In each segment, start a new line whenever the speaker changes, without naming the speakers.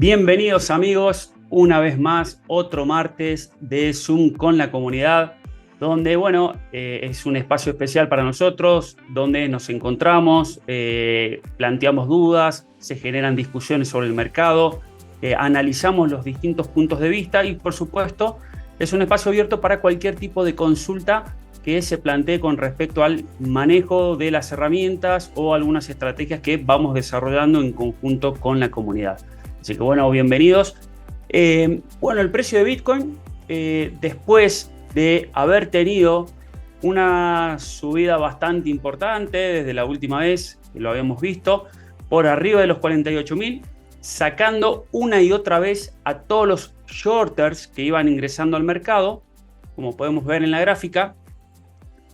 Bienvenidos amigos, una vez más, otro martes de Zoom con la comunidad, donde es un espacio especial para nosotros, donde nos encontramos, planteamos dudas, se generan discusiones sobre el mercado, analizamos los distintos puntos de vista y por supuesto es un espacio abierto para cualquier tipo de consulta que se plantee con respecto al manejo de las herramientas o algunas estrategias que vamos desarrollando en conjunto con la comunidad. Así que bienvenidos. El precio de Bitcoin, después de haber tenido una subida bastante importante desde la última vez que lo habíamos visto, por arriba de los 48.000, sacando una y otra vez a todos los shorters que iban ingresando al mercado, como podemos ver en la gráfica,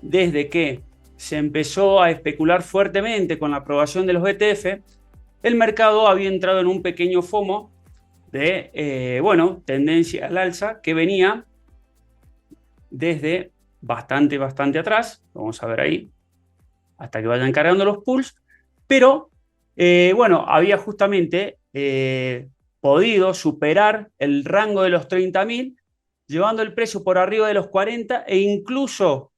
desde que se empezó a especular fuertemente con la aprobación de los ETF, el mercado había entrado en un pequeño FOMO de, tendencia al alza que venía desde bastante atrás. Vamos a ver ahí, hasta que vayan cargando los pools. Pero, había justamente podido superar el rango de los 30.000, llevando el precio por arriba de los 40 e incluso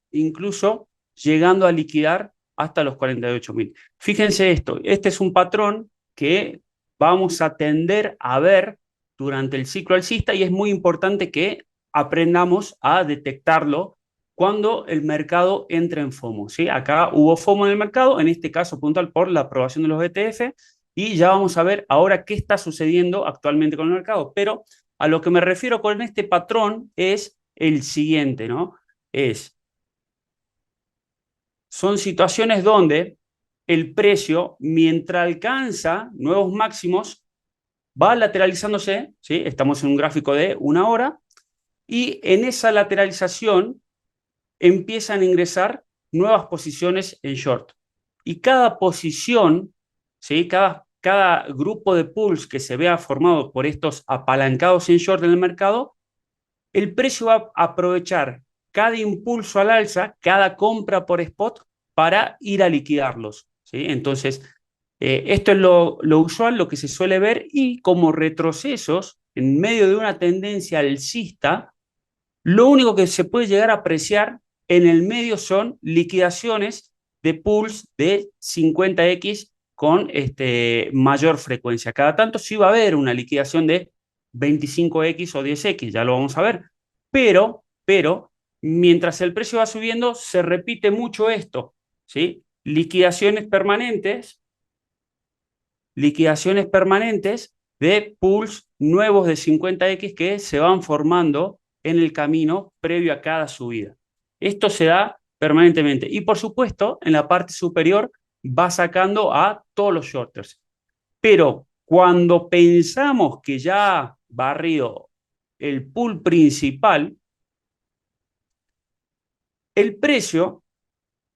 llegando a liquidar hasta los 48.000. Fíjense esto, este es un patrón que vamos a tender a ver durante el ciclo alcista y es muy importante que aprendamos a detectarlo cuando el mercado entra en FOMO, ¿sí? Acá hubo FOMO en el mercado, en este caso puntual por la aprobación de los ETF, y ya vamos a ver ahora qué está sucediendo actualmente con el mercado. Pero a lo que me refiero con este patrón es el siguiente, ¿no? Son situaciones donde el precio, mientras alcanza nuevos máximos, va lateralizándose, ¿sí? Estamos en un gráfico de una hora, y en esa lateralización empiezan a ingresar nuevas posiciones en short. Y cada posición, ¿sí? Cada grupo de pools que se vea formado por estos apalancados en short en el mercado, el precio va a aprovechar cada impulso al alza, cada compra por spot para ir a liquidarlos, ¿sí? Entonces, esto es lo usual, lo que se suele ver, y como retrocesos en medio de una tendencia alcista, lo único que se puede llegar a apreciar en el medio son liquidaciones de pools de 50X con mayor frecuencia. Cada tanto sí va a haber una liquidación de 25X o 10X, ya lo vamos a ver. Pero, mientras el precio va subiendo, se repite mucho esto, ¿sí? Liquidaciones permanentes de pools nuevos de 50X que se van formando en el camino previo a cada subida. Esto se da permanentemente. Y por supuesto, en la parte superior va sacando a todos los shorters. Pero cuando pensamos que ya ha barrido el pool principal, el precio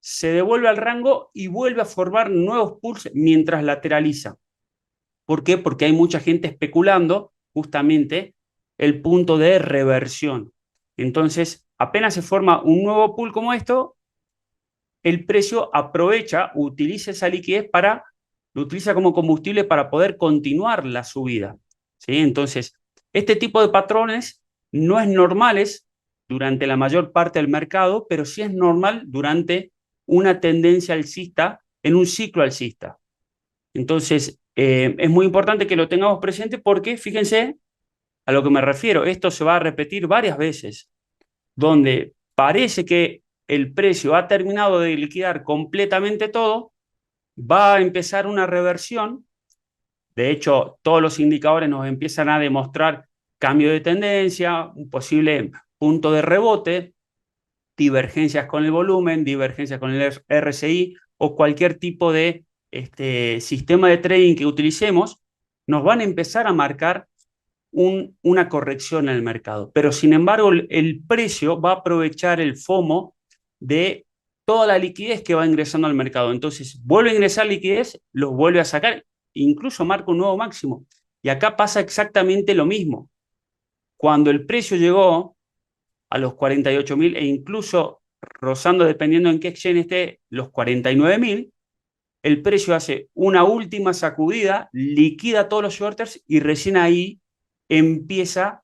se devuelve al rango y vuelve a formar nuevos pools mientras lateraliza. ¿Por qué? Porque hay mucha gente especulando justamente el punto de reversión. Entonces, apenas se forma un nuevo pool como esto, el precio aprovecha, utiliza esa liquidez lo utiliza como combustible para poder continuar la subida, ¿sí? Entonces, este tipo de patrones no es normales durante la mayor parte del mercado, pero sí es normal durante una tendencia alcista, en un ciclo alcista. Entonces, es muy importante que lo tengamos presente porque, fíjense a lo que me refiero, esto se va a repetir varias veces, donde parece que el precio ha terminado de liquidar completamente todo, va a empezar una reversión. De hecho, todos los indicadores nos empiezan a demostrar cambio de tendencia, un posible punto de rebote, divergencias con el volumen, divergencias con el RSI o cualquier tipo de sistema de trading que utilicemos, nos van a empezar a marcar una corrección en el mercado. Pero sin embargo, el precio va a aprovechar el FOMO de toda la liquidez que va ingresando al mercado. Entonces, vuelve a ingresar liquidez, los vuelve a sacar, incluso marca un nuevo máximo. Y acá pasa exactamente lo mismo. Cuando el precio llegó a los 48.000 e incluso rozando, dependiendo en qué exchange esté, los 49.000, el precio hace una última sacudida, liquida todos los shorters y recién ahí empieza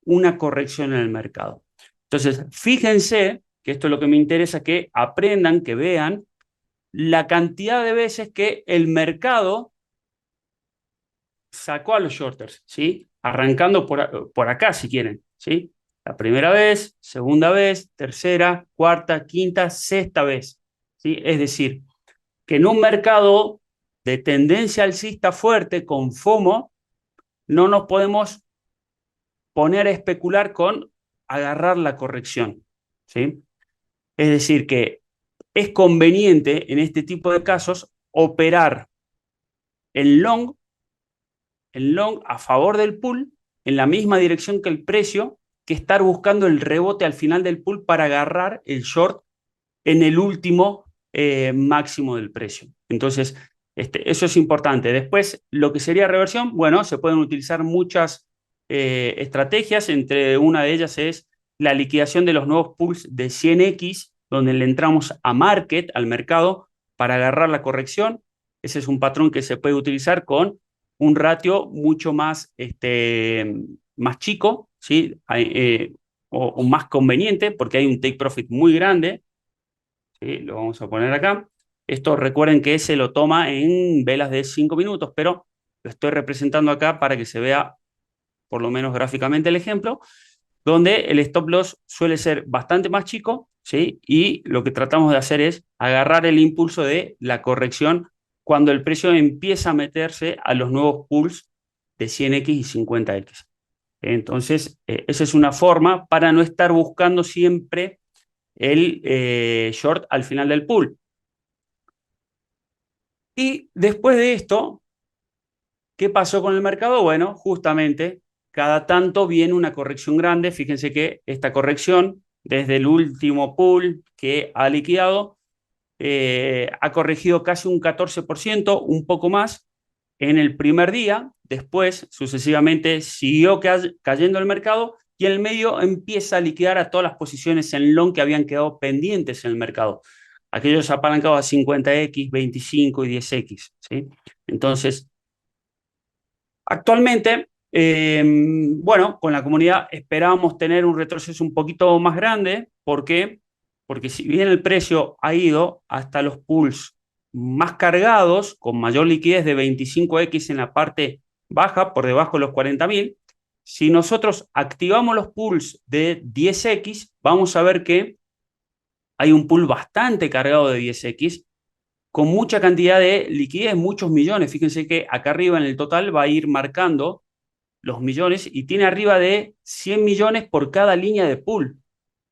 una corrección en el mercado. Entonces, fíjense que esto es lo que me interesa, que aprendan, que vean la cantidad de veces que el mercado sacó a los shorters, ¿sí? Arrancando por acá, si quieren, ¿sí? La primera vez, segunda vez, tercera, cuarta, quinta, sexta vez, ¿sí? Es decir, que en un mercado de tendencia alcista fuerte, con FOMO, no nos podemos poner a especular con agarrar la corrección, ¿sí? Es decir, que es conveniente en este tipo de casos operar en long a favor del pool en la misma dirección que el precio, que estar buscando el rebote al final del pool para agarrar el short en el último máximo del precio. Entonces, eso es importante. Después, lo que sería reversión, bueno, se pueden utilizar muchas estrategias. Entre una de ellas es la liquidación de los nuevos pools de 100X, donde le entramos a market, al mercado, para agarrar la corrección. Ese es un patrón que se puede utilizar con un ratio mucho más chico, ¿sí? O más conveniente, porque hay un take profit muy grande. ¿Sí? Lo vamos a poner acá. Esto recuerden que se lo toma en velas de 5 minutos, pero lo estoy representando acá para que se vea por lo menos gráficamente el ejemplo, donde el stop loss suele ser bastante más chico, ¿sí? Y lo que tratamos de hacer es agarrar el impulso de la corrección cuando el precio empieza a meterse a los nuevos pools de 100X y 50X. Entonces, esa es una forma para no estar buscando siempre el short al final del pool. Y después de esto, ¿qué pasó con el mercado? Bueno, justamente cada tanto viene una corrección grande. Fíjense que esta corrección, desde el último pool que ha liquidado, ha corregido casi un 14%, un poco más, en el primer día. Después, sucesivamente, siguió cayendo el mercado y en el medio empieza a liquidar a todas las posiciones en long que habían quedado pendientes en el mercado. Aquellos apalancados a 50X, 25 y 10X, ¿sí? Entonces, actualmente, bueno, con la comunidad esperábamos tener un retroceso un poquito más grande. ¿Por qué? Porque si bien el precio ha ido hasta los pools más cargados, con mayor liquidez de 25X en la parte baja, por debajo de los 40.000, si nosotros activamos los pools de 10X, vamos a ver que hay un pool bastante cargado de 10X con mucha cantidad de liquidez, muchos millones. Fíjense que acá arriba en el total va a ir marcando los millones y tiene arriba de 100 millones por cada línea de pool.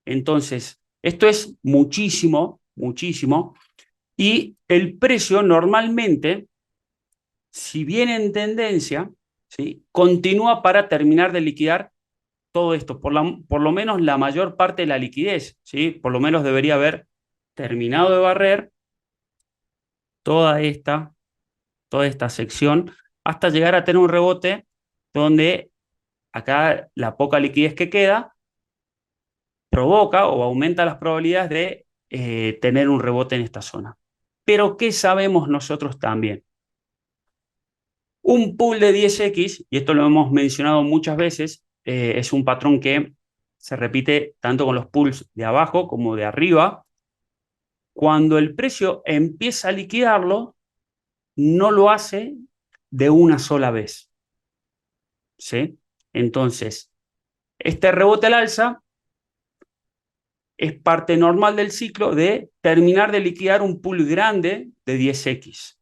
Entonces, esto es muchísimo, muchísimo. Y el precio normalmente, si viene en tendencia, ¿sí? Continúa para terminar de liquidar todo esto, por lo menos la mayor parte de la liquidez, ¿sí? Por lo menos debería haber terminado de barrer toda esta, toda esta sección hasta llegar a tener un rebote donde acá la poca liquidez que queda provoca o aumenta las probabilidades de tener un rebote en esta zona. Pero ¿qué sabemos nosotros también? Un pool de 10X, y esto lo hemos mencionado muchas veces, es un patrón que se repite tanto con los pools de abajo como de arriba. Cuando el precio empieza a liquidarlo, no lo hace de una sola vez, ¿sí? Entonces, este rebote al alza es parte normal del ciclo de terminar de liquidar un pool grande de 10X.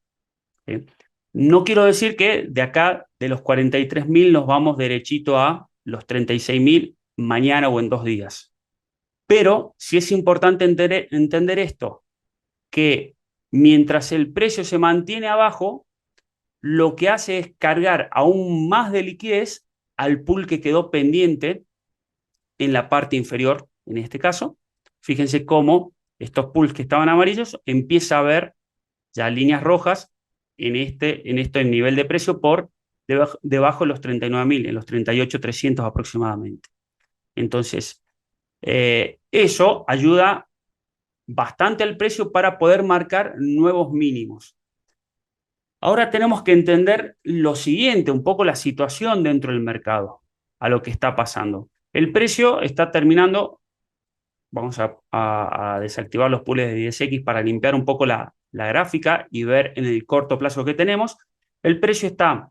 ¿Sí? No quiero decir que de acá, de los 43.000, nos vamos derechito a los 36.000 mañana o en 2 días. Pero sí es importante entender esto, que mientras el precio se mantiene abajo, lo que hace es cargar aún más de liquidez al pool que quedó pendiente en la parte inferior, en este caso. Fíjense cómo estos pools que estaban amarillos empieza a ver ya líneas rojas en nivel de precio por debajo de los 39.000, en los 38.300 aproximadamente. Entonces, eso ayuda bastante al precio para poder marcar nuevos mínimos. Ahora tenemos que entender lo siguiente, un poco la situación dentro del mercado, a lo que está pasando. El precio está terminando, vamos a desactivar los pools de 10X para limpiar un poco la gráfica y ver en el corto plazo que tenemos. El precio está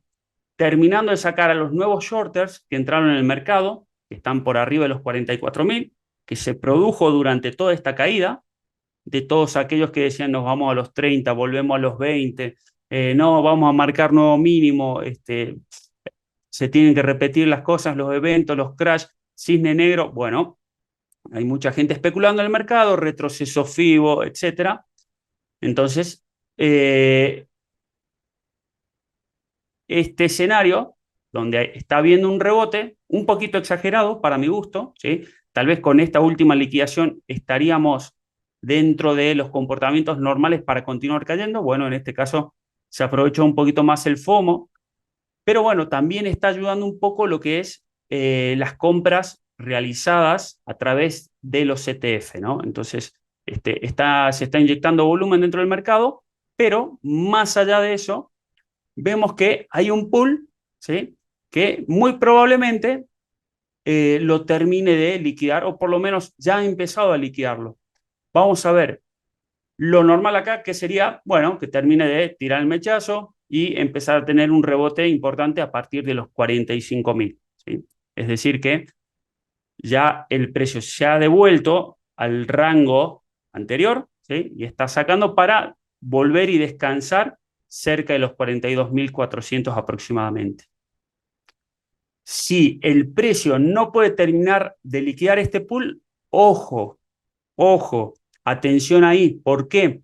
terminando de sacar a los nuevos shorters que entraron en el mercado, que están por arriba de los 44.000, que se produjo durante toda esta caída, de todos aquellos que decían nos vamos a los 30, volvemos a los 20, no, vamos a marcar nuevo mínimo, se tienen que repetir las cosas, los eventos, los crash, cisne negro, bueno, hay mucha gente especulando en el mercado, retroceso FIBO, etcétera. Entonces, este escenario, donde está habiendo un rebote, un poquito exagerado para mi gusto, ¿sí? Tal vez con esta última liquidación estaríamos dentro de los comportamientos normales para continuar cayendo. Bueno, en este caso se aprovechó un poquito más el FOMO, pero bueno, también está ayudando un poco lo que es las compras realizadas a través de los ETF, ¿no? Entonces, se está inyectando volumen dentro del mercado, pero más allá de eso, vemos que hay un pool, ¿sí? Que muy probablemente lo termine de liquidar, o por lo menos ya ha empezado a liquidarlo. Vamos a ver lo normal acá, que sería, bueno, que termine de tirar el mechazo y empezar a tener un rebote importante a partir de los 45.000, ¿sí? Es decir, que ya el precio se ha devuelto al rango anterior, ¿sí? Y está sacando para volver y descansar cerca de los 42.400 aproximadamente. Si el precio no puede terminar de liquidar este pool, ojo, ojo, atención ahí. ¿Por qué?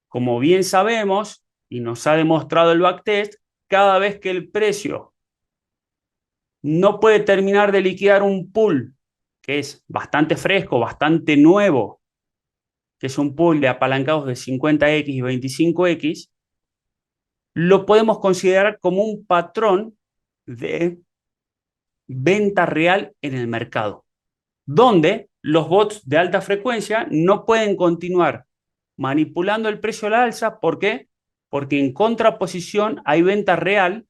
Como bien sabemos, y nos ha demostrado el backtest, cada vez que el precio no puede terminar de liquidar un pool que es bastante fresco, bastante nuevo, que es un pool de apalancados de 50X y 25X, lo podemos considerar como un patrón de venta real en el mercado, donde los bots de alta frecuencia no pueden continuar manipulando el precio a la alza. ¿Por qué? Porque en contraposición hay venta real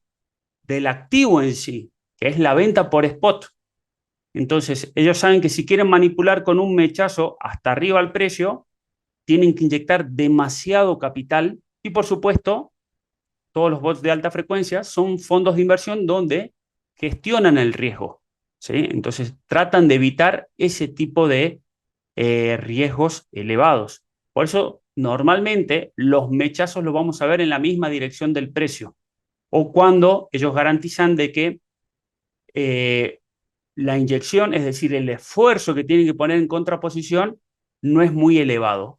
del activo en sí, que es la venta por spot. Entonces, ellos saben que si quieren manipular con un mechazo hasta arriba el precio, tienen que inyectar demasiado capital y, por supuesto, todos los bots de alta frecuencia son fondos de inversión donde gestionan el riesgo, ¿sí? Entonces, tratan de evitar ese tipo de riesgos elevados. Por eso, normalmente, los mechazos los vamos a ver en la misma dirección del precio o cuando ellos garantizan de que eh, la inyección, es decir, el esfuerzo que tienen que poner en contraposición, no es muy elevado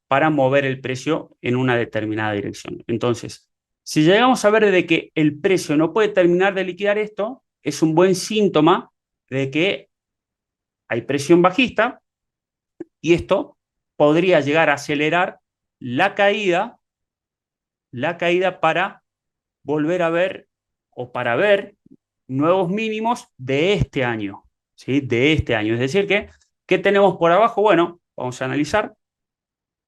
para mover el precio en una determinada dirección. Entonces, si llegamos a ver de que el precio no puede terminar de liquidar esto, es un buen síntoma de que hay presión bajista y esto podría llegar a acelerar la caída para volver a ver o para ver nuevos mínimos de este año, ¿sí? De este año. Es decir, que, ¿qué tenemos por abajo? Bueno, vamos a analizar,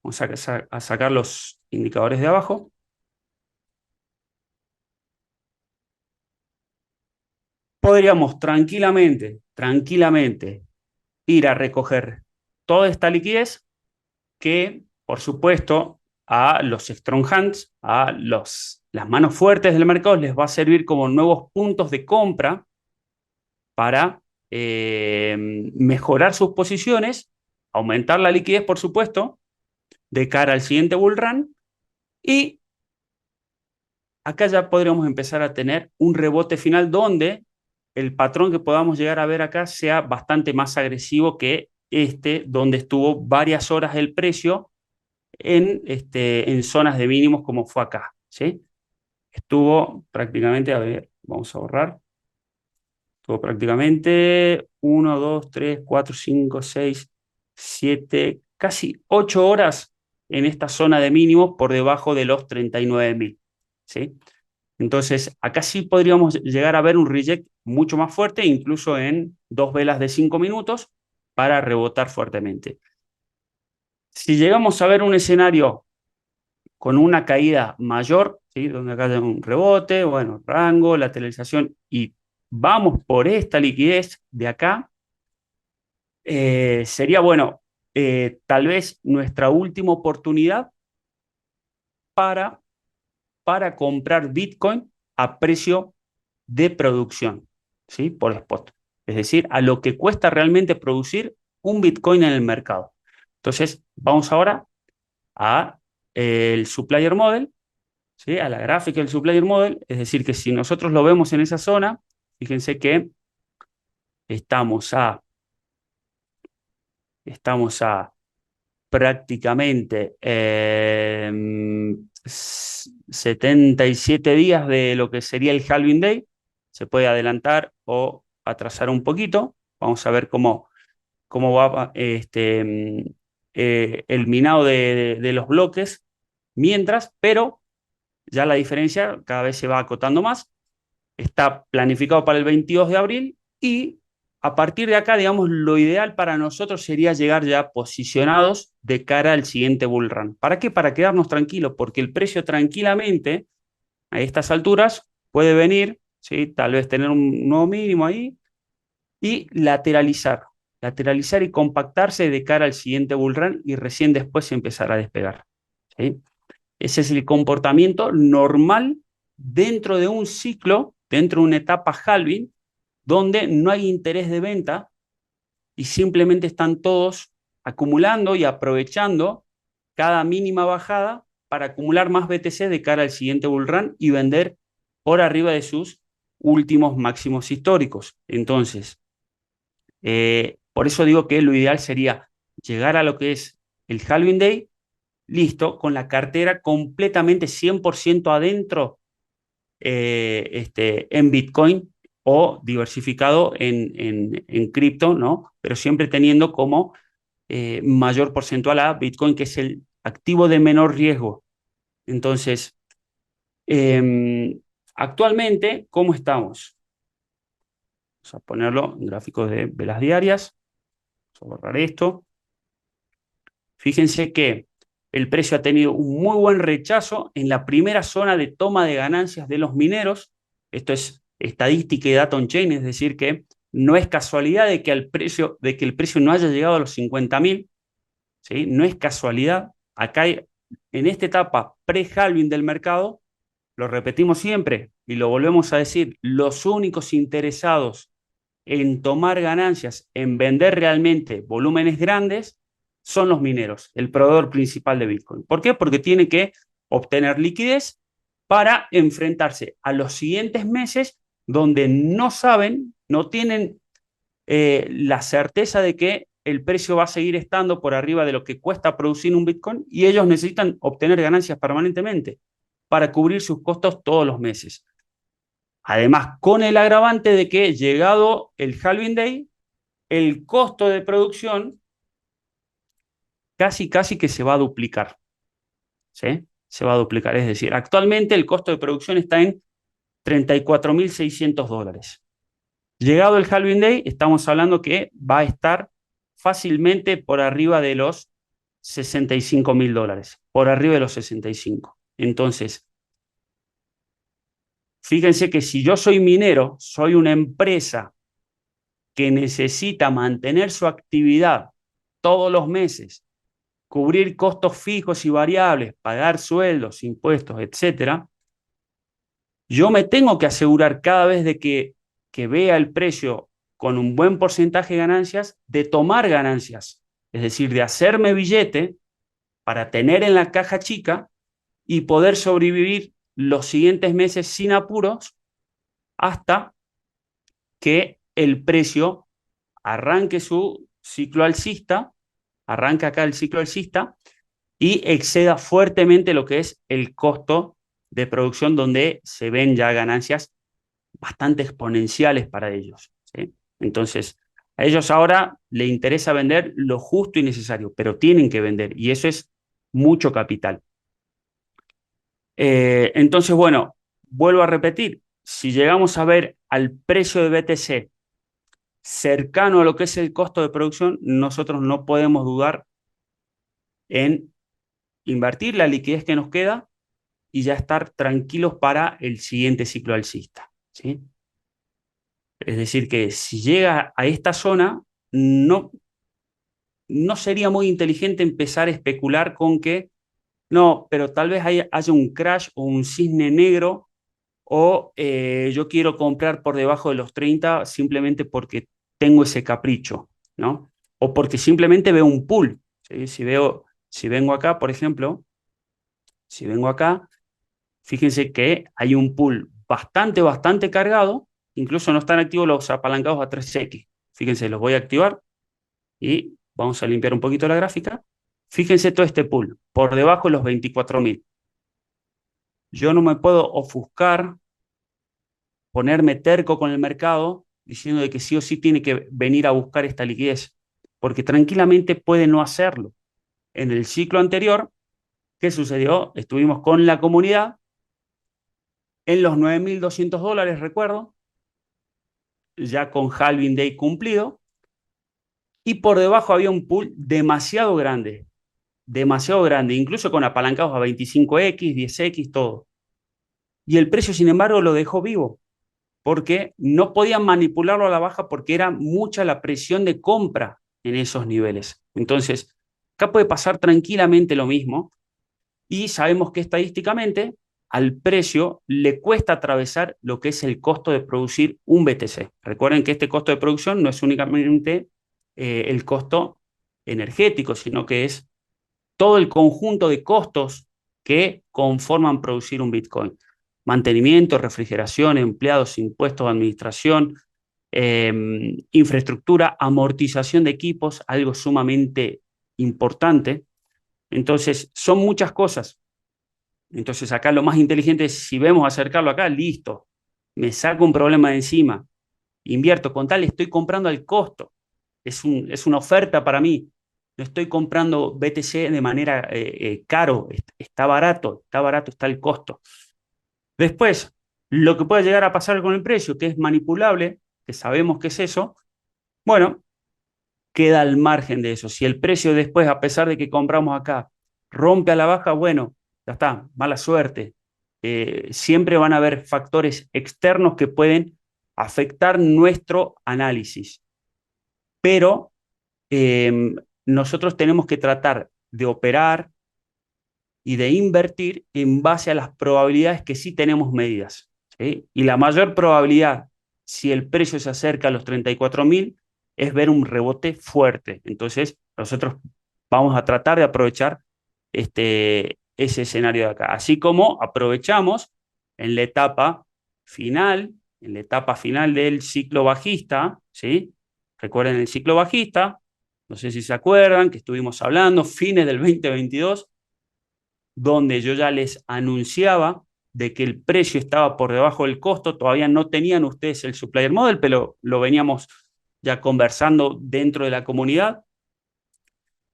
vamos a sacar los indicadores de abajo. Podríamos tranquilamente ir a recoger toda esta liquidez que, por supuesto, a los strong hands, las manos fuertes del mercado, les va a servir como nuevos puntos de compra para mejorar sus posiciones, aumentar la liquidez, por supuesto, de cara al siguiente bull run. Y acá ya podríamos empezar a tener un rebote final donde el patrón que podamos llegar a ver acá sea bastante más agresivo que donde estuvo varias horas el precio en zonas de mínimos como fue acá, ¿sí? Estuvo prácticamente, a ver, vamos a borrar. Estuvo prácticamente 1, 2, 3, 4, 5, 6, 7, casi 8 horas en esta zona de mínimos por debajo de los 39.000, ¿sí? Entonces, acá sí podríamos llegar a ver un reject mucho más fuerte, incluso en 2 velas de 5 minutos, para rebotar fuertemente. Si llegamos a ver un escenario con una caída mayor, ¿sí? Donde acá hay un rebote, bueno, rango, lateralización, y vamos por esta liquidez de acá, sería, bueno, tal vez nuestra última oportunidad para, para comprar Bitcoin a precio de producción, ¿sí? Por spot. Es decir, a lo que cuesta realmente producir un Bitcoin en el mercado. Entonces, vamos ahora a el supplier model, ¿sí? A la gráfica del supplier model. Es decir, que si nosotros lo vemos en esa zona, fíjense que estamos a, estamos a prácticamente 77 días de lo que sería el halving day. Se puede adelantar o atrasar un poquito. Vamos a ver cómo va el minado de los bloques mientras, pero ya la diferencia cada vez se va acotando más. Está planificado para el 22 de abril y a partir de acá, digamos, lo ideal para nosotros sería llegar ya posicionados de cara al siguiente bull run. ¿Para qué? Para quedarnos tranquilos, porque el precio tranquilamente a estas alturas puede venir, ¿sí? Tal vez tener un nuevo mínimo ahí y lateralizar y compactarse de cara al siguiente bull run y recién después empezar a despegar, ¿sí? Ese es el comportamiento normal dentro de un ciclo, dentro de una etapa halving, donde no hay interés de venta y simplemente están todos acumulando y aprovechando cada mínima bajada para acumular más BTC de cara al siguiente bull run y vender por arriba de sus últimos máximos históricos. Entonces, por eso digo que lo ideal sería llegar a lo que es el halving day, listo, con la cartera completamente 100% adentro en Bitcoin o diversificado en cripto, ¿no? Pero siempre teniendo como mayor porcentual a Bitcoin, que es el activo de menor riesgo. Entonces, eh, actualmente, ¿cómo estamos? Vamos a ponerlo en gráficos de velas diarias. Vamos a borrar esto. Fíjense que el precio ha tenido un muy buen rechazo en la primera zona de toma de ganancias de los mineros. Esto es estadística y data on-chain, es decir, que no es casualidad de que el precio no haya llegado a los 50.000, ¿sí? No es casualidad. Acá en esta etapa pre-halving del mercado, lo repetimos siempre y lo volvemos a decir, los únicos interesados en tomar ganancias, en vender realmente volúmenes grandes, son los mineros, el proveedor principal de Bitcoin. ¿Por qué? Porque tiene que obtener liquidez para enfrentarse a los siguientes meses donde no saben, no tienen la certeza de que el precio va a seguir estando por arriba de lo que cuesta producir un Bitcoin y ellos necesitan obtener ganancias permanentemente para cubrir sus costos todos los meses. Además, con el agravante de que llegado el halving day, el costo de producción casi que se va a duplicar, ¿sí? Se va a duplicar. Es decir, actualmente el costo de producción está en $34.600. Llegado el halving day, estamos hablando que va a estar fácilmente por arriba de los $65.000, por arriba de los 65. Entonces, fíjense que si yo soy minero, soy una empresa que necesita mantener su actividad todos los meses, cubrir costos fijos y variables, pagar sueldos, impuestos, etcétera, yo me tengo que asegurar cada vez que vea el precio con un buen porcentaje de ganancias, de tomar ganancias, es decir, de hacerme billete para tener en la caja chica y poder sobrevivir los siguientes meses sin apuros hasta que el precio arranque su ciclo alcista, arranca acá el ciclo alcista y exceda fuertemente lo que es el costo de producción, donde se ven ya ganancias bastante exponenciales para ellos, ¿sí? Entonces, a ellos ahora les interesa vender lo justo y necesario, pero tienen que vender y eso es mucho capital. Entonces, bueno, vuelvo a repetir, si llegamos a ver al precio de BTC cercano a lo que es el costo de producción, nosotros no podemos dudar en invertir la liquidez que nos queda y ya estar tranquilos para el siguiente ciclo alcista, ¿sí? Es decir, que si llega a esta zona, no sería muy inteligente empezar a especular con que, no, pero tal vez haya un crash o un cisne negro o yo quiero comprar por debajo de los 30 simplemente porque tengo ese capricho, ¿no? O porque simplemente veo un pool, ¿sí? Si vengo acá, por ejemplo, si vengo acá, fíjense que hay un pool bastante cargado, incluso no están activos los apalancados a 3X. Fíjense, los voy a activar y vamos a limpiar un poquito la gráfica. Fíjense todo este pool, por debajo de los 24.000. Yo no me puedo ofuscar, ponerme terco con el mercado, diciendo de que sí o sí tiene que venir a buscar esta liquidez, porque tranquilamente puede no hacerlo. En el ciclo anterior, ¿qué sucedió? Estuvimos con la comunidad en los $9.200, recuerdo, ya con halving day cumplido, y por debajo había un pool demasiado grande, incluso con apalancados a 25X, 10X, todo. Y el precio, sin embargo, lo dejó vivo, porque no podían manipularlo a la baja porque era mucha la presión de compra en esos niveles. Entonces, acá puede pasar tranquilamente lo mismo y sabemos que estadísticamente al precio le cuesta atravesar lo que es el costo de producir un BTC. Recuerden que este costo de producción no es únicamente el costo energético, sino que es todo el conjunto de costos que conforman producir un Bitcoin. Mantenimiento, refrigeración, empleados, impuestos, administración, infraestructura, amortización de equipos, algo sumamente importante. Entonces, son muchas cosas. Entonces, acá lo más inteligente es, si vemos acercarlo acá, listo, me saco un problema de encima, invierto con tal, estoy comprando al costo, es una oferta para mí, no estoy comprando BTC de manera caro, está barato, está el costo. Después, lo que puede llegar a pasar con el precio, que es manipulable, que sabemos que es eso, bueno, queda al margen de eso. Si el precio después, a pesar de que compramos acá, rompe a la baja, bueno, ya está, mala suerte. Siempre van a haber factores externos que pueden afectar nuestro análisis, pero eh, nosotros tenemos que tratar de operar y de invertir en base a las probabilidades que sí tenemos medidas, ¿sí? Y la mayor probabilidad, si el precio se acerca a los 34.000, es ver un rebote fuerte. Entonces, nosotros vamos a tratar de aprovechar ese escenario de acá. Así como aprovechamos en la etapa final, en la etapa final del ciclo bajista, ¿sí? Recuerden el ciclo bajista, no sé si se acuerdan que estuvimos hablando, fines del 2022, donde yo ya les anunciaba de que el precio estaba por debajo del costo, todavía no tenían ustedes el supplier model, pero lo veníamos ya conversando dentro de la comunidad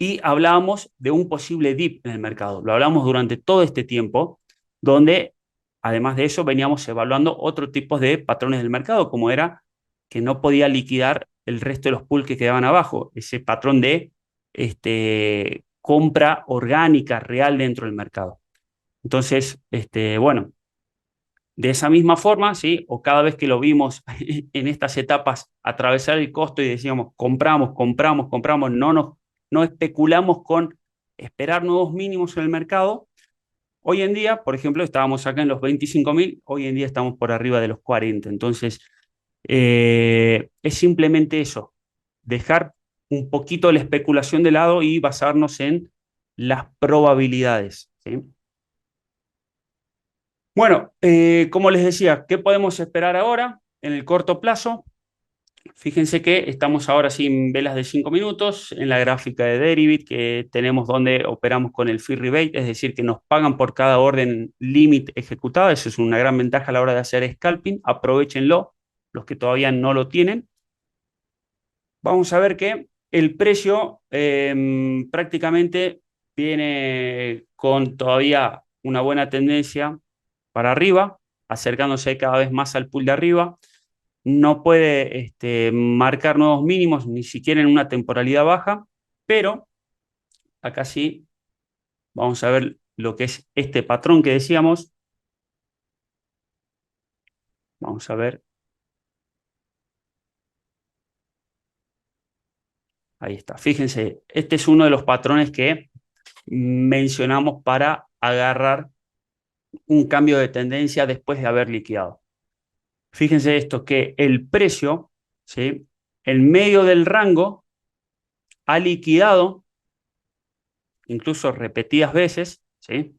y hablábamos de un posible dip en el mercado. Lo hablamos durante todo este tiempo, donde además de eso veníamos evaluando otros tipos de patrones del mercado, como era que no podía liquidar el resto de los pools que quedaban abajo, ese patrón de compra orgánica real dentro del mercado. Entonces, bueno, de esa misma forma, ¿sí? O cada vez que lo vimos en estas etapas atravesar el costo y decíamos, compramos, no especulamos con esperar nuevos mínimos en el mercado. Hoy en día, por ejemplo, estábamos acá en los 25.000, hoy en día estamos por arriba de los 40. Entonces, es simplemente eso, dejar un poquito la especulación de lado y basarnos en las probabilidades, ¿sí? Bueno, como les decía, ¿qué podemos esperar ahora en el corto plazo? Fíjense que estamos ahora sin velas de 5 minutos en la gráfica de Deribit, que tenemos donde operamos con el fee rebate, es decir, que nos pagan por cada orden límite ejecutada. Eso es una gran ventaja a la hora de hacer scalping. Aprovechenlo, los que todavía no lo tienen. Vamos a ver que el precio prácticamente viene con todavía una buena tendencia para arriba, acercándose cada vez más al pool de arriba. No puede marcar nuevos mínimos, ni siquiera en una temporalidad baja, pero acá sí Vamos a ver lo que es este patrón que decíamos. Vamos a ver. Ahí está. Fíjense, este es uno de los patrones que mencionamos para agarrar un cambio de tendencia después de haber liquidado. Fíjense esto, que el precio, ¿sí?, en medio del rango ha liquidado, incluso repetidas veces, ¿sí?,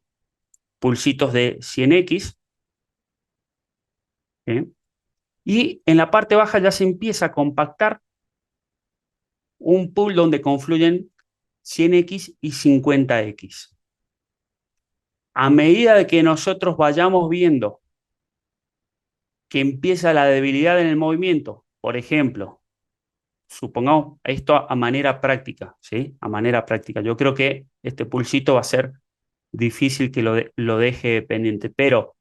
pulsitos de 100X, ¿sí?, y en la parte baja ya se empieza a compactar un pool donde confluyen 100X y 50X. A medida de que nosotros vayamos viendo que empieza la debilidad en el movimiento, por ejemplo, supongamos esto a manera práctica, ¿sí? A manera práctica. Yo creo que este pulsito va a ser difícil que lo deje pendiente, pero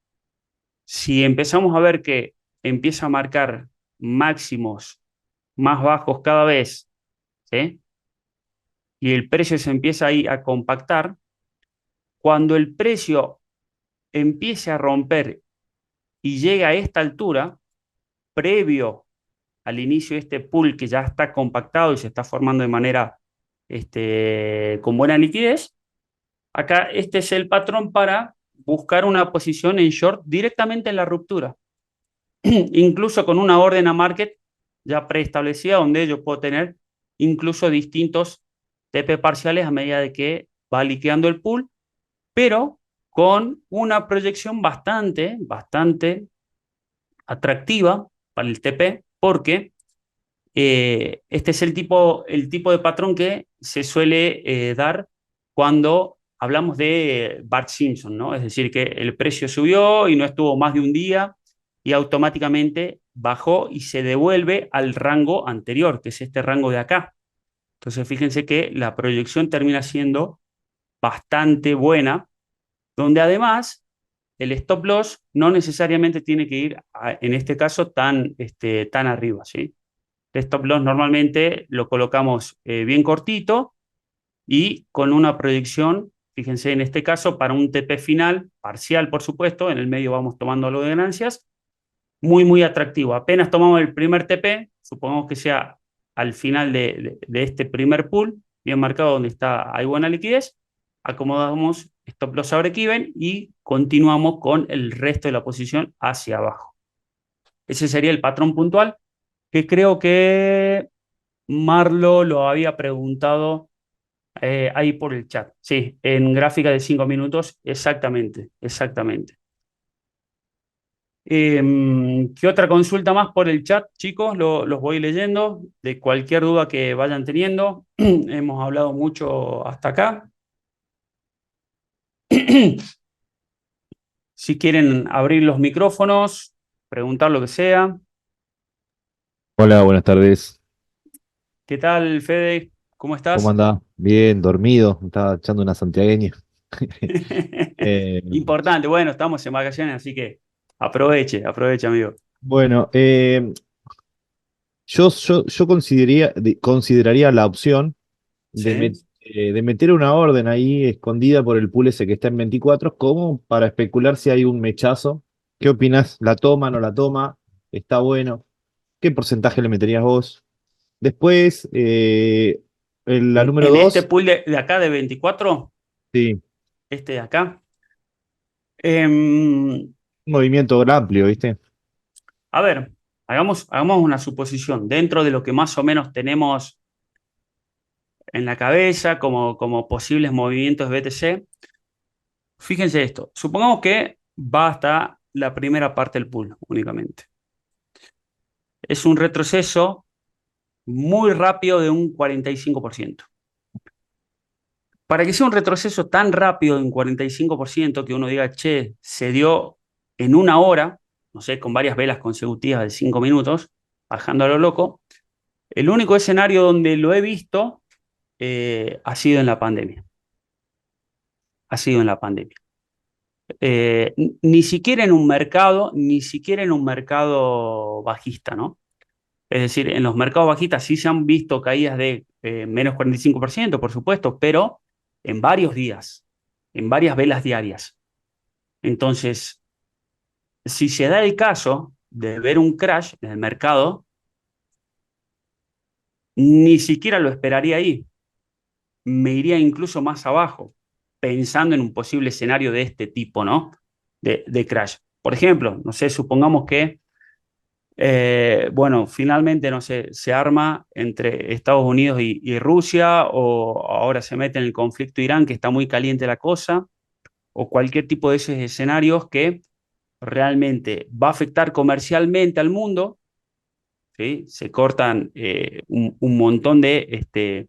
si empezamos a ver que empieza a marcar máximos más bajos cada vez, ¿sí?, y el precio se empieza ahí a compactar, cuando el precio empiece a romper y llegue a esta altura, previo al inicio de este pool que ya está compactado y se está formando de manera con buena liquidez, acá este es el patrón para buscar una posición en short directamente en la ruptura, incluso con una orden a market ya preestablecida donde yo puedo tener incluso distintos TP parciales a medida de que va liquidando el pool, pero con una proyección bastante atractiva para el TP, porque este es el tipo de patrón que se suele dar cuando hablamos de Bart Simpson, ¿no? Es decir, que el precio subió y no estuvo más de un día y automáticamente bajó y se devuelve al rango anterior, que es este rango de acá. Entonces, fíjense que la proyección termina siendo bastante buena, donde además el stop loss no necesariamente tiene que ir, en este caso, tan arriba, ¿sí? El stop loss normalmente lo colocamos bien cortito y con una proyección, fíjense en este caso, para un TP final, parcial por supuesto, en el medio vamos tomando algo de ganancias, muy atractivo. Apenas tomamos el primer TP, supongamos que sea al final de este primer pool, bien marcado donde hay buena liquidez, acomodamos stop loss a break-even y continuamos con el resto de la posición hacia abajo. Ese sería el patrón puntual, que creo que Marlo lo había preguntado ahí por el chat. Sí, en gráfica de 5 minutos, exactamente. ¿Qué otra consulta más por el chat, chicos? Los voy leyendo. De cualquier duda que vayan teniendo. Hemos hablado mucho hasta acá. Si quieren abrir los micrófonos, preguntar lo que sea.
Hola, buenas tardes.
¿Qué tal, Fede? ¿Cómo
¿Cómo
estás?
andás? Bien, dormido. Me estaba echando una santiagueña. Eh,
Importante. Bueno, estamos en vacaciones, así que aproveche, amigo.
bueno, yo consideraría la opción
Sí.
de meter una orden ahí escondida por el pool ese que está en 24 como para especular si hay un mechazo. ¿Qué opinás? ¿La toma, no la toma? ¿Está bueno? ¿Qué porcentaje le meterías vos? Después, la número
En este
2,
pool de acá de 24,
sí,
este de acá. em,
un movimiento amplio, ¿viste?
a ver, hagamos una suposición. Dentro de lo que más o menos tenemos en la cabeza como posibles movimientos de BTC, fíjense esto. Supongamos que va hasta la primera parte del pool únicamente. Es un retroceso muy rápido de un 45%. Para que sea un retroceso tan rápido de un 45%, que uno diga, che, se dio en una hora, no sé, con varias velas consecutivas de 5 minutos, bajando a lo loco, el único escenario donde lo he visto ha sido en la pandemia. Ha sido en la pandemia. Ni siquiera en un mercado bajista, ¿no? Es decir, en los mercados bajistas sí se han visto caídas de menos 45%, por supuesto, pero en varios días. en varias velas diarias. Entonces, si se da el caso de ver un crash en el mercado, ni siquiera lo esperaría ahí, me iría incluso más abajo, pensando en un posible escenario de este tipo, ¿no? De crash. Por ejemplo, no sé, supongamos que, bueno, finalmente, no sé, se arma entre Estados Unidos y Rusia, o ahora se mete en el conflicto Irán, que está muy caliente la cosa, o cualquier tipo de esos escenarios que realmente va a afectar comercialmente al mundo, ¿sí? Se cortan un montón de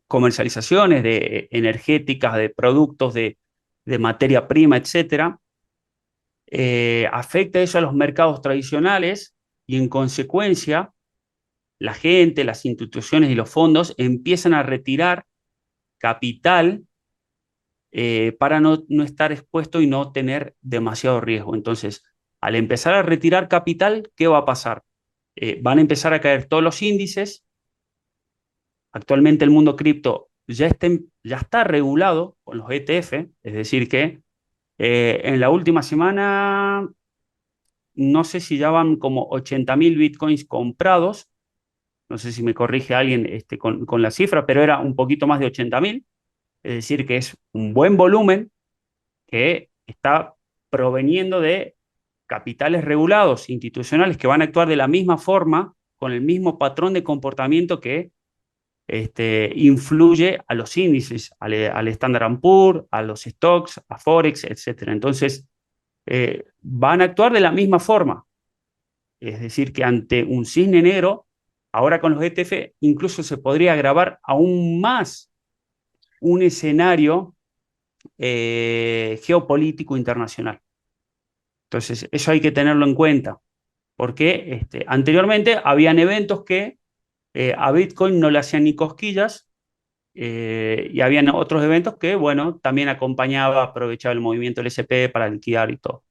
comercializaciones de energéticas, de productos, de materia prima, etcétera. Afecta eso a los mercados tradicionales y en consecuencia la gente, las instituciones y los fondos empiezan a retirar capital para no estar expuesto y no tener demasiado riesgo. Entonces, al empezar a retirar capital, ¿qué va a pasar? Van a empezar a caer todos los índices. Actualmente el mundo cripto ya está regulado con los ETF, es decir, que en la última semana no sé si ya van como 80.000 bitcoins comprados, no sé si me corrige alguien con la cifra, pero era un poquito más de 80.000, es decir, que es un buen volumen que está proveniendo de capitales regulados, institucionales, que van a actuar de la misma forma, con el mismo patrón de comportamiento que influye a los índices, al Standard Poor's, a los stocks, a Forex, etcétera. Entonces, van a actuar de la misma forma. Es decir, que ante un cisne negro, ahora con los ETF, incluso se podría agravar aún más un escenario geopolítico internacional. Entonces, eso hay que tenerlo en cuenta, porque anteriormente habían eventos que a Bitcoin no le hacían ni cosquillas, y habían otros eventos que, bueno, también acompañaba, aprovechaba el movimiento del SP para liquidar y todo.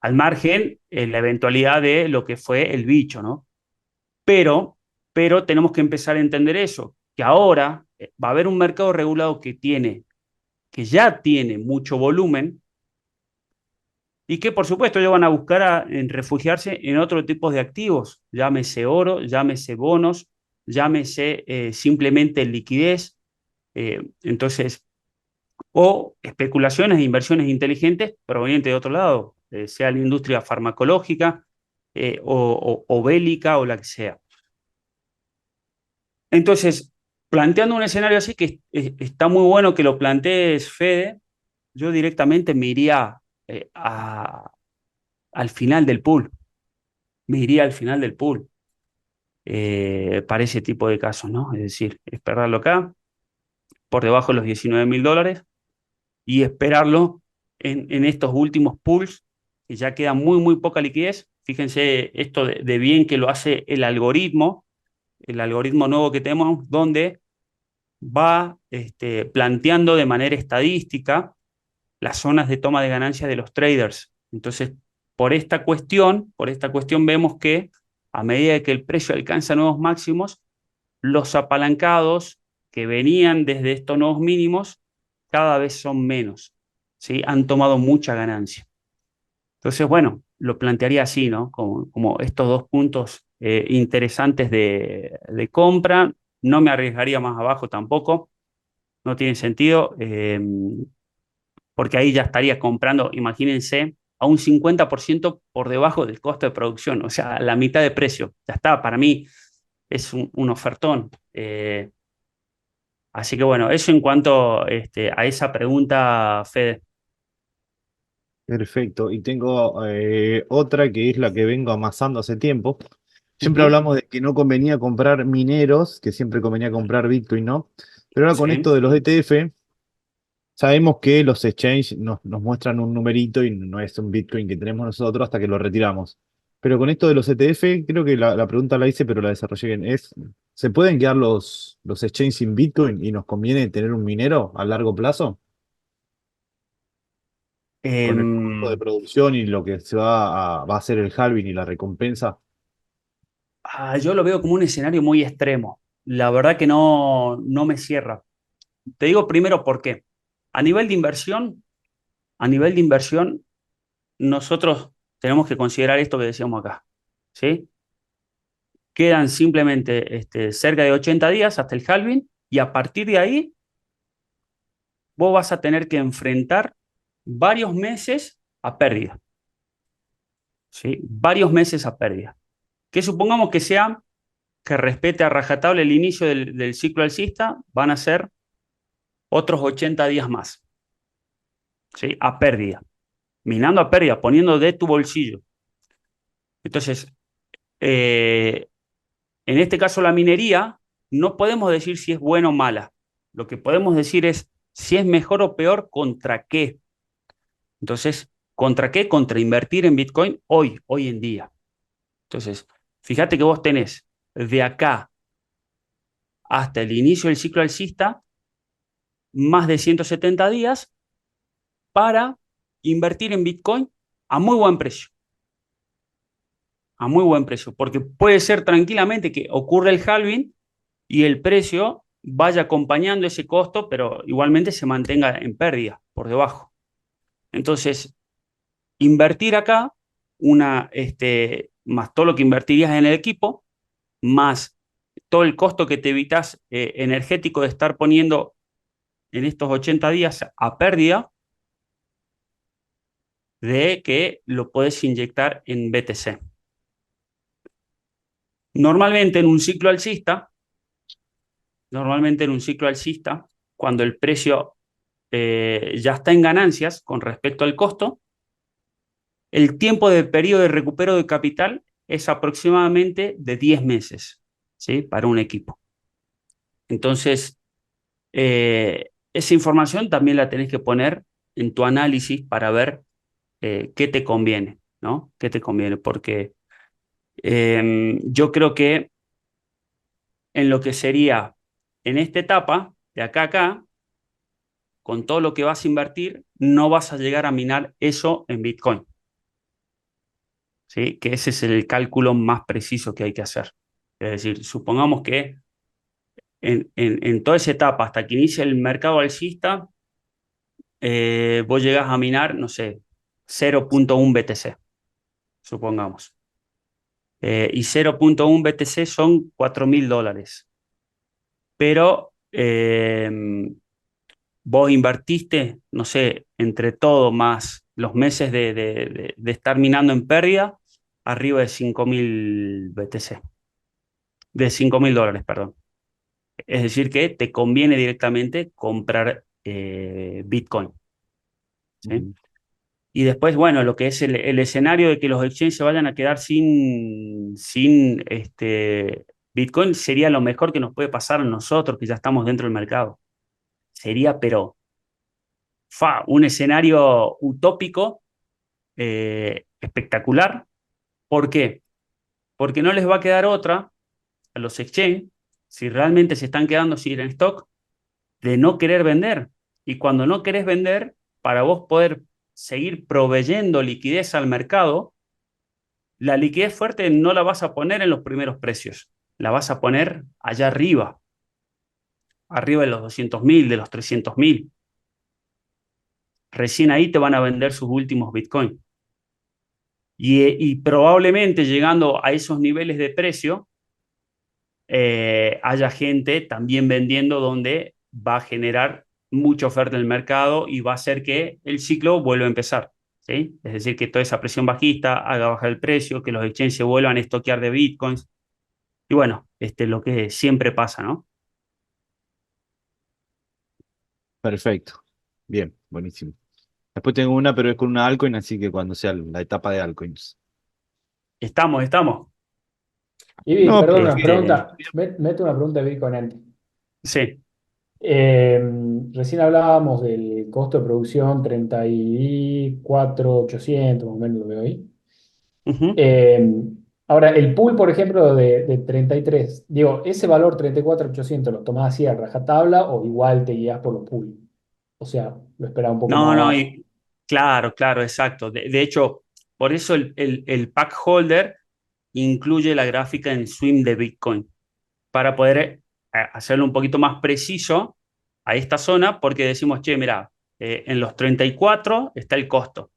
Al margen, la eventualidad de lo que fue el bicho, ¿no? Pero, pero tenemos que empezar a entender eso, que ahora va a haber un mercado regulado que ya tiene mucho volumen y que por supuesto ellos van a buscar en refugiarse en otro tipo de activos, llámese oro, llámese bonos, llámese simplemente liquidez. Entonces, o especulaciones e inversiones inteligentes provenientes de otro lado, sea la industria farmacológica o bélica o la que sea. Entonces, planteando un escenario así, que está muy bueno que lo plantees, Fede, yo directamente me iría al final del pool, me iría al final del pool para ese tipo de casos, ¿no? Es decir, esperarlo acá, por debajo de los $19.000 y esperarlo en estos últimos pools, que ya queda muy, muy poca liquidez. Fíjense esto de bien que lo hace el algoritmo nuevo que tenemos, donde va planteando de manera estadística las zonas de toma de ganancia de los traders. Entonces, por esta cuestión vemos que a medida que el precio alcanza nuevos máximos, los apalancados que venían desde estos nuevos mínimos cada vez son menos, ¿sí? Han tomado mucha ganancia. Entonces, bueno, lo plantearía así, ¿no? Como estos dos puntos interesantes de compra. No me arriesgaría más abajo tampoco, no tiene sentido, porque ahí ya estaría comprando, imagínense, a un 50% por debajo del costo de producción, o sea, la mitad de precio. Ya está, para mí es un ofertón. Así que bueno, eso en cuanto a esa pregunta, Fede.
Perfecto. Y tengo otra que es la que vengo amasando hace tiempo. Siempre
Ujú.
hablamos de que no convenía comprar mineros, que siempre convenía comprar Bitcoin, ¿no? Pero ahora con
Sí.
esto de los ETF, sabemos que los exchanges nos muestran un numerito y no es un Bitcoin que tenemos nosotros hasta que lo retiramos. Pero con esto de los ETF, creo que la pregunta la hice, pero la desarrollé bien. ¿Se pueden quedar los exchanges sin Bitcoin y nos conviene tener un minero a largo plazo? Con el costo de
Em,
producción y lo que va a hacer el halving y la recompensa.
yo lo veo como un escenario muy extremo. La verdad que no me cierra. Te digo primero por qué. A nivel de inversión, a nivel de inversión, nosotros tenemos que considerar esto que decíamos acá, ¿sí? Quedan simplemente cerca de 80 días hasta el halving y a partir de ahí vos vas a tener que enfrentar varios meses a pérdida, ¿sí? Varios meses a pérdida. Que supongamos que sea que respete a rajatabla el inicio del ciclo alcista, van a ser otros 80 días más, ¿sí? A pérdida, minando a pérdida, poniendo de tu bolsillo. Entonces, eh, en este caso la minería, no podemos decir si es buena o mala. Lo que podemos decir es si es mejor o peor, contra qué. Entonces, ¿contra qué? Contra invertir en Bitcoin hoy en día. Entonces, fíjate que vos tenés de acá hasta el inicio del ciclo alcista más de 170 días para invertir en Bitcoin a muy buen precio. A muy buen precio, porque puede ser tranquilamente que ocurra el halving y el precio vaya acompañando ese costo, pero igualmente se mantenga en pérdida por debajo. Entonces, invertir acá, más todo lo que invertirías en el equipo, más todo el costo que te evitas energético de estar poniendo en estos 80 días a pérdida, de que lo puedes inyectar en BTC. Normalmente en un ciclo alcista, normalmente en un ciclo alcista, cuando el precio ya está en ganancias con respecto al costo, el tiempo de periodo de recupero de capital es aproximadamente de 10 meses, ¿sí? Para un equipo. Entonces, esa información también la tenés que poner en tu análisis para ver qué te conviene, ¿no? ¿Qué te conviene? Porque yo creo que en lo que sería en esta etapa, de acá a acá, con todo lo que vas a invertir, no vas a llegar a minar eso en Bitcoin, ¿sí? Que ese es el cálculo más preciso que hay que hacer. Es decir, supongamos que en toda esa etapa, hasta que inicie el mercado alcista, vos llegás a minar, no sé, 0.1 BTC, supongamos. Y 0.1 BTC son $4.000. Pero vos invertiste, no sé, entre todo más los meses de estar minando en pérdida, arriba de 5.000 BTC, de $5.000, perdón. Es decir, que te conviene directamente comprar Bitcoin, ¿sí?
Ujú.
Y después, bueno, lo que es el escenario de que los exchanges se vayan a quedar sin Bitcoin sería lo mejor que nos puede pasar a nosotros que ya estamos dentro del mercado. Sería, pero, un escenario utópico, espectacular. ¿Por qué? Porque no les va a quedar otra a los exchanges, si realmente se están quedando sin en stock, de no querer vender. Y cuando no querés vender, para vos poder seguir proveyendo liquidez al mercado, la liquidez fuerte no la vas a poner en los primeros precios, la vas a poner allá arriba, arriba de los 200.000, de los 300.000. Recién ahí te van a vender sus últimos Bitcoin. Y probablemente llegando a esos niveles de precio, haya gente también vendiendo donde va a generar mucha oferta en el mercado y va a hacer que el ciclo vuelva a empezar, ¿sí? Es decir, que toda esa presión bajista haga bajar el precio, que los exchanges se vuelvan a estoquear de bitcoins. Y bueno, lo que siempre pasa, ¿no?
Perfecto. Bien, buenísimo. Después tengo una, pero es con una altcoin, así que cuando sea la etapa de altcoins.
Estamos.
Ivy,
No,
perdón,
pero
una
Este,
pregunta. Mete una pregunta de Bitcoin antes.
sí.
Eh, Recién hablábamos del costo de producción 34.800, más o menos lo veo ahí.
Ujú.
Eh, Ahora, el pool, por ejemplo, de 33, digo, ¿ese valor 34.800 lo tomás así a rajatabla o igual te guías por los pool? O sea, lo esperás un poco más
No, no,
abajo.
claro, claro, exacto. De hecho, por eso el pack holder incluye la gráfica en swing de Bitcoin, para poder hacerlo un poquito más preciso a esta zona, porque decimos, che, mira, en los 34 está el costo,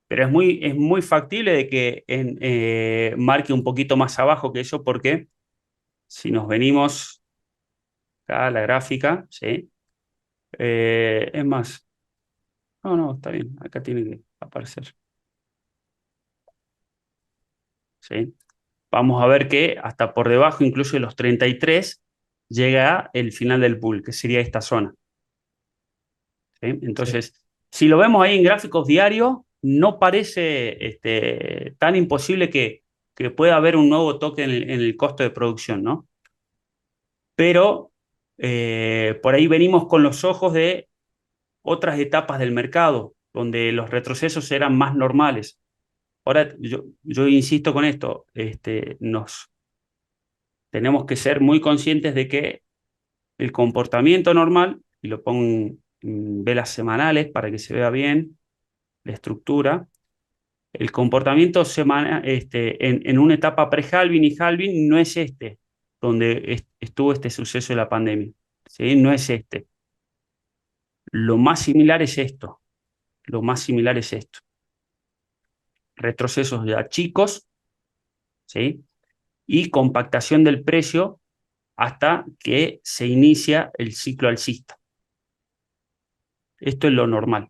pero es muy factible de que marque un poquito más abajo que eso, porque si nos venimos acá a la gráfica, ¿sí? Es más, no, está bien, acá tiene que aparecer, ¿sí? Vamos a ver que hasta por debajo, incluso de los 33, llega el final del pool, que sería esta zona, ¿sí?
Sí.
Entonces, si lo vemos ahí en gráficos diarios, no parece tan imposible que pueda haber un nuevo toque en el costo de producción, ¿no? Pero por ahí venimos con los ojos de otras etapas del mercado, donde los retrocesos eran más normales. Ahora, yo insisto con esto, nos tenemos que ser muy conscientes de que el comportamiento normal, y lo pongo en velas semanales para que se vea bien la estructura, el comportamiento en una etapa pre-halving y halving no es donde estuvo este suceso de la pandemia, ¿sí? No es este. Lo más similar es esto, lo más similar es esto. Retrocesos ya chicos, ¿sí? Y compactación del precio hasta que se inicia el ciclo alcista. Esto es lo normal,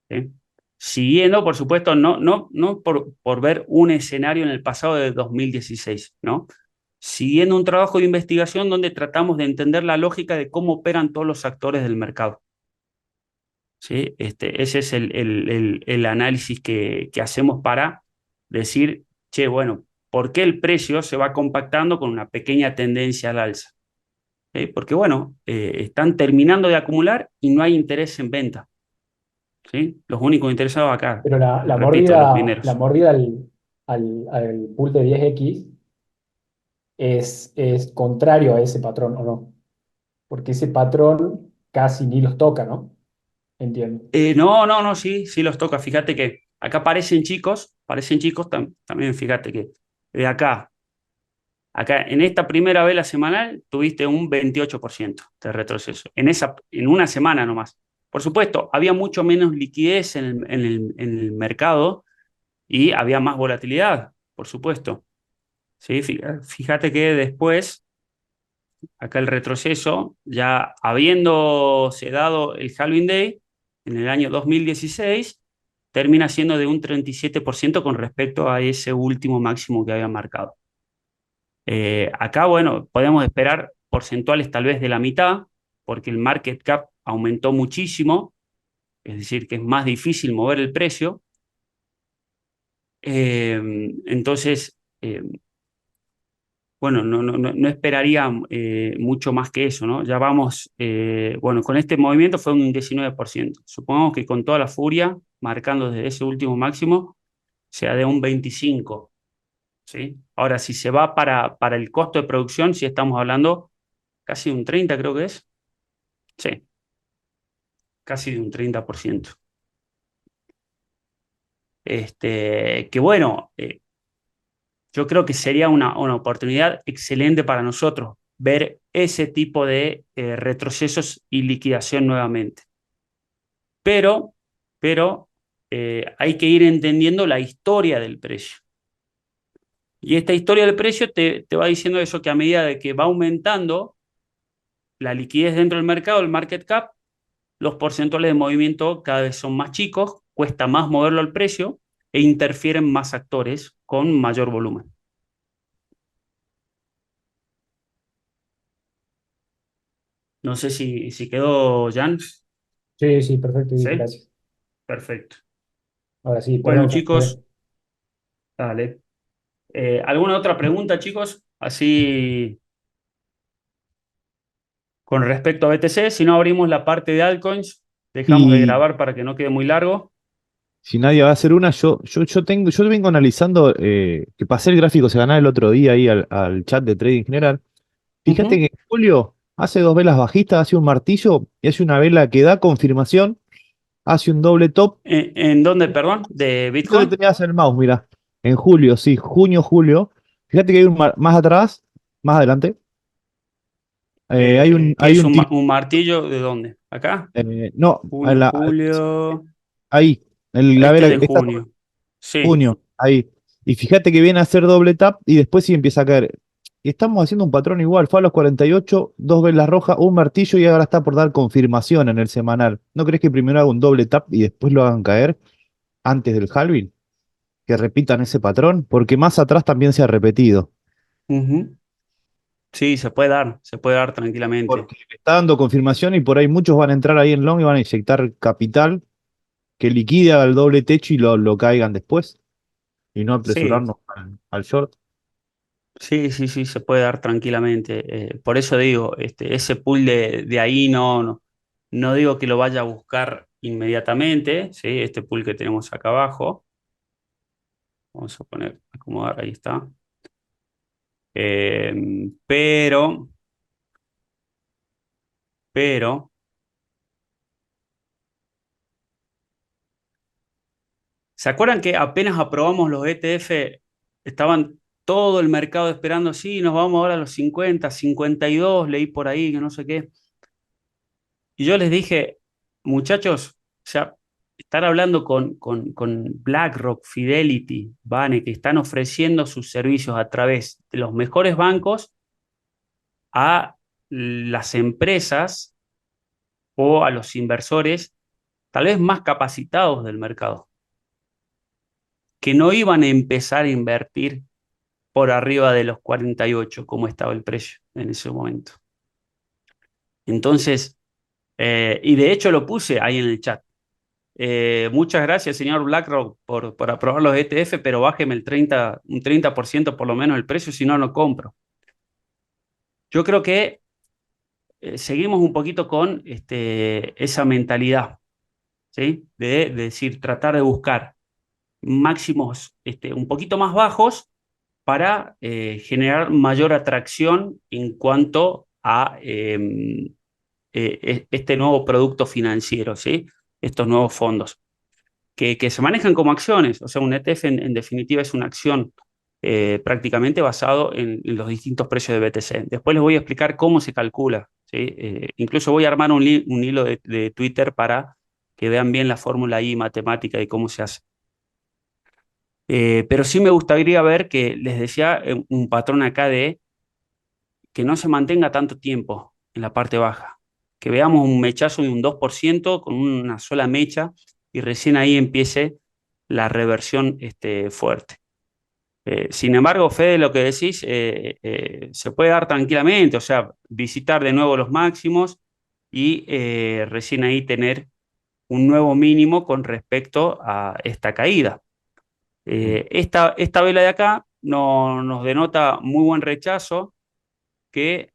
¿sí? Siguiendo, por supuesto, no por ver un escenario en el pasado de 2016, ¿no? Siguiendo un trabajo de investigación donde tratamos de entender la lógica de cómo operan todos los actores del mercado, ¿sí? Ese es el análisis que hacemos para decir, che, bueno, ¿por qué el precio se va compactando con una pequeña tendencia al alza? Porque, bueno, están terminando de acumular y no hay interés en venta, ¿sí? Los únicos interesados acá,
Pero
les repito, los
la
mineros.
mordida al pool de 10X es contrario a ese patrón, ¿o no? Porque ese patrón casi ni los toca, ¿no? Entiendo.
No, sí los toca. Fíjate que acá parecen chicos también, fíjate que de acá en esta primera vela semanal tuviste un 28% de retroceso, en una semana nomás. Por supuesto, había mucho menos liquidez en el mercado y había más volatilidad, por supuesto. ¿Sí? Fíjate que después, acá el retroceso, ya habiéndose dado el halving day en el año 2016, termina siendo de un 37% con respecto a ese último máximo que había marcado. Acá, bueno, podemos esperar porcentuales tal vez de la mitad, porque el market cap aumentó muchísimo, es decir, que es más difícil mover el precio. Entonces, bueno, no esperaría mucho más que eso, ¿no? Ya vamos, bueno, con este movimiento fue un 19%. Supongamos que con toda la furia, marcando desde ese último máximo, sea de un 25%, ¿sí? Ahora, si se va para el costo de producción, si estamos hablando casi de un 30, creo que es. Sí, casi de un 30%. Que bueno, yo creo que sería una oportunidad excelente para nosotros ver ese tipo de retrocesos y liquidación nuevamente. Pero, pero hay que ir entendiendo la historia del precio. Y esta historia del precio te va diciendo eso, que a medida de que va aumentando la liquidez dentro del mercado, el market cap, los porcentuales de movimiento cada vez son más chicos, cuesta más moverlo al precio e interfieren más actores con mayor volumen. No sé si quedó, Jan.
Sí, sí, perfecto, y
¿Sí?
gracias.
Perfecto.
Ahora sí,
Bueno,
perdón, ya
chicos, dale. ¿Alguna otra pregunta, chicos? Así con respecto a BTC. Si no, abrimos la parte de altcoins. Dejamos de
Y
grabar para que no quede muy largo.
si nadie va a hacer una, yo vengo analizando que pasé el gráfico semanal el otro día ahí al chat de Trading General. Fíjate
Ujú.
que Julio hace dos velas bajistas, hace un martillo y hace una vela que da confirmación, hace un doble top.
¿En dónde, perdón? ¿De
Esto que
Bitcoin?
tenías el mouse, mira. En julio, sí, junio, julio. Fíjate que hay un más atrás, más adelante.
¿Qué
hay
es
un
un martillo de dónde? ¿Acá?
no,
Junio, julio,
ahí, la
este
vela
de
está
junio. Sí.
junio, ahí. Y fíjate que viene a hacer doble tap y después sí empieza a caer. Y estamos haciendo un patrón igual. Fue a los 48, dos velas rojas, un martillo y ahora está por dar confirmación en el semanal. ¿No crees que primero haga un doble tap y después lo hagan caer antes del halving? Que repitan ese patrón, porque más atrás también se ha repetido.
Ujú. Sí, se puede dar tranquilamente.
Porque está dando confirmación y por ahí muchos van a entrar ahí en long y van a inyectar capital que liquide al doble techo y lo caigan después. Y no
Sí,
apresurarnos al short.
sí, sí, sí, se puede dar tranquilamente. Por eso digo, ese pool de ahí no digo que lo vaya a buscar inmediatamente, ¿sí? Este pool que tenemos acá abajo. Vamos a poner, acomodar, ahí está. Pero, pero, ¿se acuerdan que apenas aprobamos los ETF, estaban todo el mercado esperando, sí, nos vamos ahora a los 50, 52, leí por ahí, que no sé qué? Y yo les dije, muchachos, o sea, estar hablando con BlackRock, Fidelity, Bane, que están ofreciendo sus servicios a través de los mejores bancos a las empresas o a los inversores tal vez más capacitados del mercado, que no iban a empezar a invertir por arriba de los 48, como estaba el precio en ese momento. Entonces, y de hecho lo puse ahí en el chat. Muchas gracias, señor BlackRock, por aprobar los ETF, pero bájeme un 30% por lo menos el precio, si no, no compro. Yo creo que seguimos un poquito con esa mentalidad, ¿sí? De decir, tratar de buscar máximos un poquito más bajos para generar mayor atracción en cuanto a este nuevo producto financiero, ¿sí? Estos nuevos fondos, que se manejan como acciones. O sea, un ETF en definitiva es una acción prácticamente basado en los distintos precios de BTC. Después les voy a explicar cómo se calcula, ¿sí? Incluso voy a armar un hilo de Twitter para que vean bien la fórmula ahí matemática y cómo se hace. Pero sí me gustaría ver que, les decía, un patrón acá de que no se mantenga tanto tiempo en la parte baja, que veamos un mechazo de un 2% con una sola mecha y recién ahí empiece la reversión fuerte. Sin embargo, Fede, lo que decís se puede dar tranquilamente, o sea, visitar de nuevo los máximos y recién ahí tener un nuevo mínimo con respecto a esta caída. Esta vela de acá nos denota muy buen rechazo que,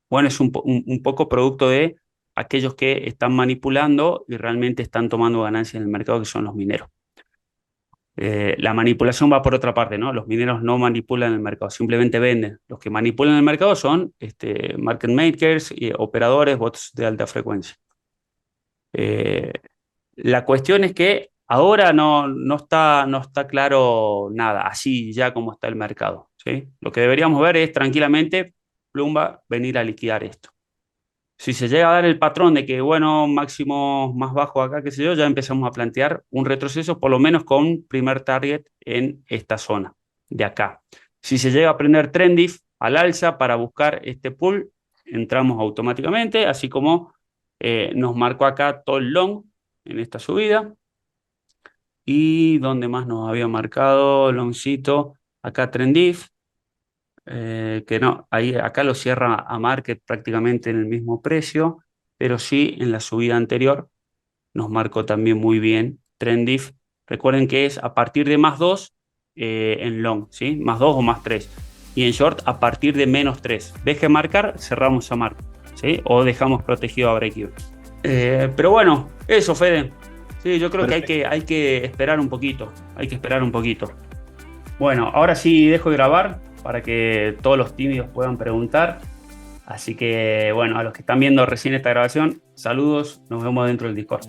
bueno, es un poco producto de aquellos que están manipulando y realmente están tomando ganancias en el mercado, que son los mineros. La manipulación va por otra parte, ¿no? Los mineros no manipulan el mercado, simplemente venden. Los que manipulan el mercado son market makers, operadores, bots de alta frecuencia. Eh, la cuestión es que ahora no está claro nada, así ya como está el mercado, ¿sí? Lo que deberíamos ver es tranquilamente Plumba venir a liquidar esto. Si se llega a dar el patrón de que, bueno, máximo más bajo acá, qué sé yo, ya empezamos a plantear un retroceso, por lo menos con primer target en esta zona de acá. Si se llega a prender Trendif al alza para buscar este pull, entramos automáticamente, así como nos marcó acá todo el long en esta subida. Y donde más nos había marcado longcito, acá Trendif, que no, acá lo cierra a market prácticamente en el mismo precio, pero sí en la subida anterior nos marcó también muy bien Trendif. Recuerden que es a partir de +2 en long, ¿sí? +2 o +3. Y en short a partir de -3. Deje marcar, cerramos a market, ¿sí? O dejamos protegido a break-even. Pero bueno, eso, Fede. Sí, yo creo que
Perfecto.
hay que esperar un poquito. Hay que esperar un poquito. Bueno, ahora sí dejo de grabar para que todos los tímidos puedan preguntar. Así que, bueno, a los que están viendo recién esta grabación, saludos, nos vemos dentro del Discord.